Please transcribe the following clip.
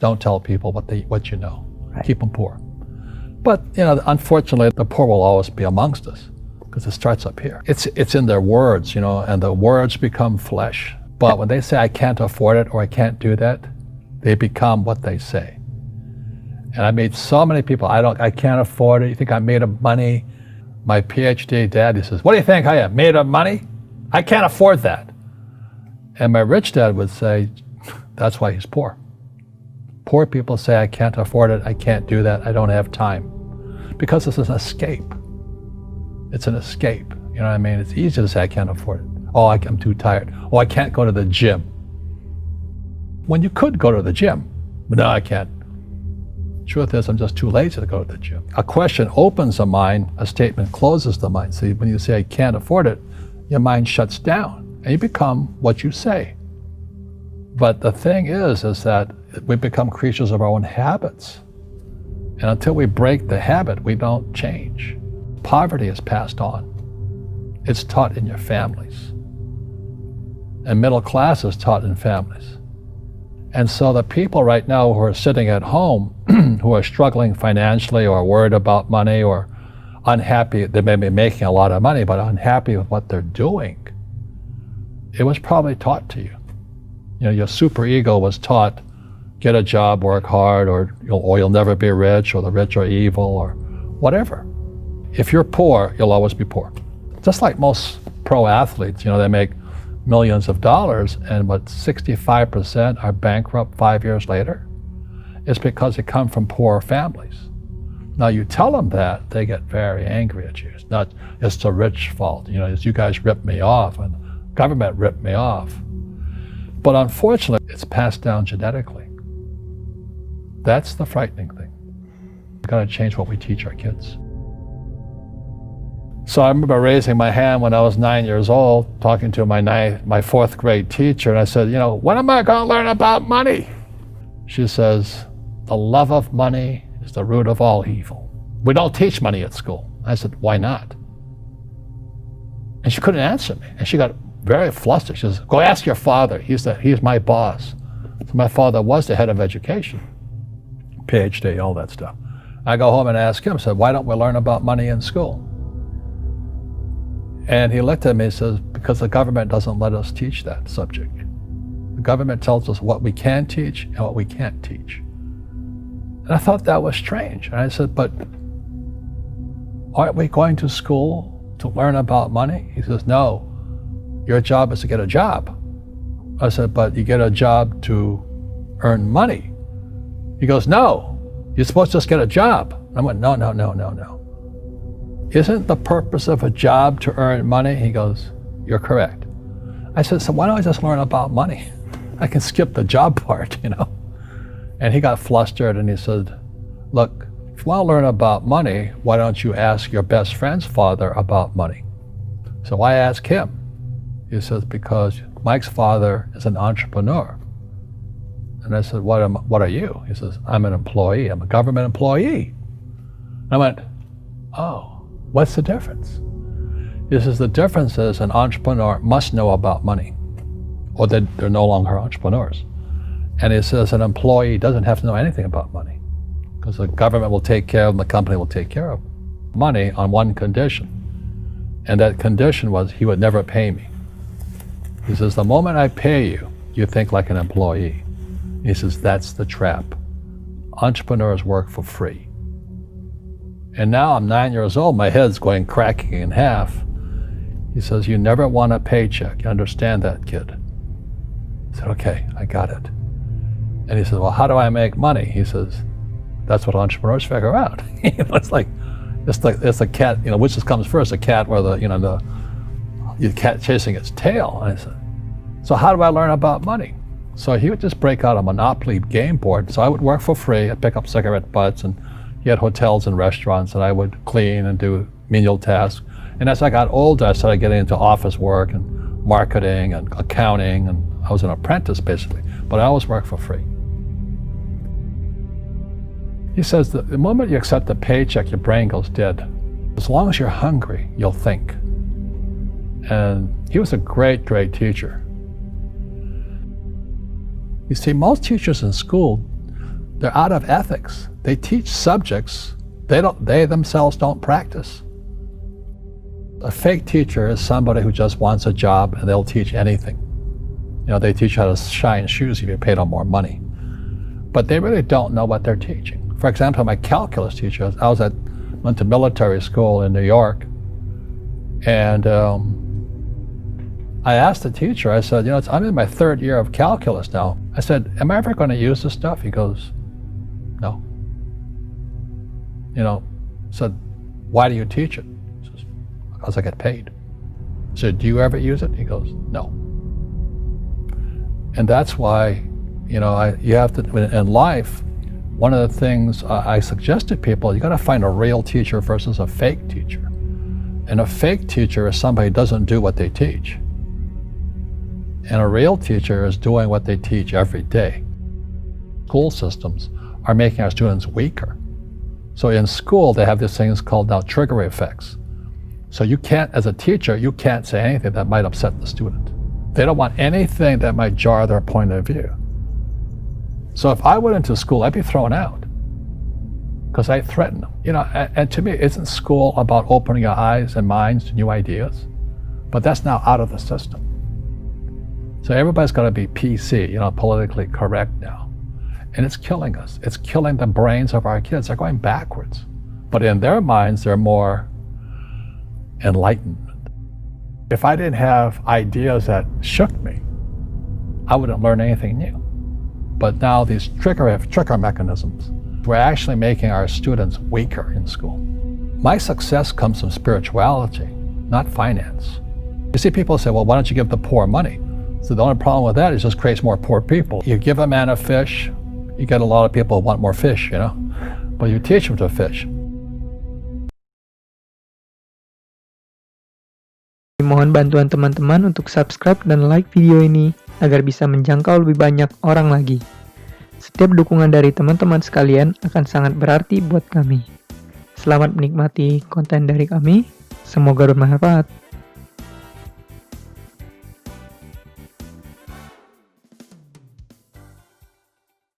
Don't tell people what you know. Right. Keep them poor. But unfortunately, the poor will always be amongst us because it starts up here. It's in their words, and the words become flesh. But when they say I can't afford it or I can't do that, they become what they say. And I made so many people, I can't afford it. You think I'm made of money? My PhD dad, he says, what do you think I am, made of money? I can't afford that. And my rich dad would say, that's why he's poor. Poor people say, I can't afford it, I can't do that, I don't have time. Because it's an escape. It's an escape, you know what I mean? It's easy to say, I can't afford it. Oh, I'm too tired. Oh, I can't go to the gym. When you could go to the gym, but no, I can't. Truth is, I'm just too lazy to go to the gym. A question opens the mind, a statement closes the mind. See, when you say, I can't afford it, your mind shuts down, and you become what you say. But the thing is that we become creatures of our own habits. And until we break the habit, we don't change. Poverty is passed on. It's taught in your families. And middle class is taught in families. And so the people right now who are sitting at home, who are struggling financially or worried about money or unhappy, they may be making a lot of money, but unhappy with what they're doing, it was probably taught to you. Your superego was taught, get a job, work hard, or you'll never be rich, or the rich are evil, or whatever. If you're poor, you'll always be poor. Just like most pro athletes, they make millions of dollars, and 65% are bankrupt 5 years later. It's because they come from poor families. Now you tell them that, they get very angry at you. It's not, it's the rich fault. It's you guys ripped me off, and government ripped me off. But unfortunately, it's passed down genetically. That's the frightening thing. We've got to change what we teach our kids. So I remember raising my hand when I was 9 years old, talking to my fourth grade teacher, and I said, when am I going to learn about money? She says, the love of money is the root of all evil. We don't teach money at school. I said, why not? And she couldn't answer me, and she got very flustered. She says, go ask your father. He's my boss. So my father was the head of education, PhD, all that stuff. I go home and ask him, I said, why don't we learn about money in school? And he looked at me and says, because the government doesn't let us teach that subject. The government tells us what we can teach and what we can't teach. And I thought that was strange. And I said, but aren't we going to school to learn about money? He says, no, your job is to get a job. I said, but you get a job to earn money. He goes, no, you're supposed to just get a job. I went, no. Isn't the purpose of a job to earn money? He goes, you're correct. I said, so why don't I just learn about money? I can skip the job part, And he got flustered and he said, look, if you want to learn about money, why don't you ask your best friend's father about money? So I asked him. He says, because Mike's father is an entrepreneur. And I said, what are you? He says, I'm an employee. I'm a government employee. And I went, oh. What's the difference? He says, the difference is an entrepreneur must know about money, or they're no longer entrepreneurs. And he says an employee doesn't have to know anything about money, because the government will take care of them, the company will take care of money on one condition. And that condition was he would never pay me. He says, the moment I pay you, you think like an employee. He says, that's the trap. Entrepreneurs work for free. And now I'm 9 years old, my head's cracking in half. He says, you never want a paycheck. You understand that, kid? I said, okay, I got it. And he says, well, how do I make money? He says, that's what entrepreneurs figure out. It's a cat, which comes first, a cat or the cat chasing its tail. And I said, so how do I learn about money? So he would just break out a Monopoly game board. So I would work for free. I'd pick up cigarette butts, and he had hotels and restaurants, and I would clean and do menial tasks. And as I got older, I started getting into office work and marketing and accounting, and I was an apprentice basically, but I always worked for free. He says that the moment you accept a paycheck, your brain goes dead. As long as you're hungry, you'll think. And he was a great, great teacher. You see, most teachers in school They're out of ethics. They teach subjects they themselves don't practice. A fake teacher is somebody who just wants a job and they'll teach anything. They teach how to shine shoes if you pay them more money. But they really don't know what they're teaching. For example, my calculus teacher, went to military school in New York, and I asked the teacher, I said, I'm in my third year of calculus now. I said, am I ever going to use this stuff? He goes, no. Said, why do you teach it? He says, because I get paid. I said, do you ever use it? He goes, no. And that's why, you have to, in life, one of the things I suggest to people, you got to find a real teacher versus a fake teacher. And a fake teacher is somebody who doesn't do what they teach. And a real teacher is doing what they teach every day. School systems are making our students weaker. So in school, they have these things called now trigger effects. So you can't, as a teacher, you can't say anything that might upset the student. They don't want anything that might jar their point of view. So if I went into school, I'd be thrown out because I threaten them. And to me, isn't school about opening your eyes and minds to new ideas? But that's now out of the system. So everybody's got to be PC, politically correct now. And it's killing us. It's killing the brains of our kids. They're going backwards. But in their minds, they're more enlightened. If I didn't have ideas that shook me, I wouldn't learn anything new. But now these trigger mechanisms, we're actually making our students weaker in school. My success comes from spirituality, not finance. You see, people say, well, why don't you give the poor money? So the only problem with that is it just creates more poor people. You give a man a fish, you get a lot of people who want more fish, but you teach them to fish. Mohon bantuan teman-teman untuk subscribe dan like video ini agar bisa menjangkau lebih banyak orang lagi. Setiap dukungan dari teman-teman sekalian akan sangat berarti buat kami. Selamat menikmati konten dari kami. Semoga bermanfaat.